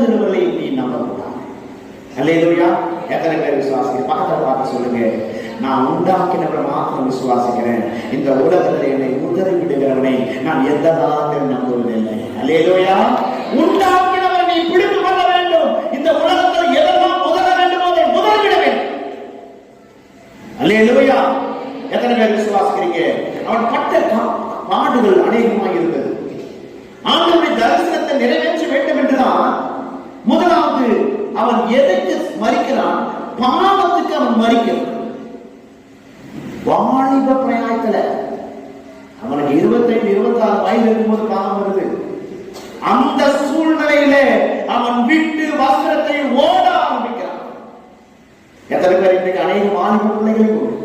உண்டாக்குகிறவர்களை நீ நம்பக்கூடாது. அல்லேலூயா. எத்தனை பேர் விசுவாசிக்கிறேன்? பக்கத்துல பார்த்து சொல்லுங்க, நான் உண்டாக்கினவரை மாத்திரம் விசுவாசிக்கிறேன். இந்த உலகத்தில் என்னை உதறி விடுகிறவனை நான் எந்த நாளும் நம்புவதில்லை. அல்லேலூயா. உண்டாக்கினவரை நீ பிடித்து கொள்ள வேண்டும். இந்த உலகத்தில் எதெல்லாம் உதற வேண்டுமோ அதை உதறிவிட வேண்டும். அல்லேலூயா. எத்தனை பேர் விசுவாசிக்கிறீங்க? அவன் பட்ட பாடுகள் அநேகமாக இருந்தது. ஆண்டவருடைய தரிசனத்தை நிறைவேற்ற வேண்டும் என்றுதான் முதலாவது அவன் எதற்கு மரிக்கிறான்? பாவத்துக்கு அவன் மரிக்கிறான். வாலிப பிராயத்துல அவனுக்கு 25-26 வயது இருக்கும்போது பாவம் வருது. அந்த சூழ்நிலையில அவன் விட்டு வஸ்திரத்தை ஓட ஆரம்பிக்கிறான். எத்தனை பேர் இன்றைக்கு அநேக வாலிப பிள்ளைகளுக்கு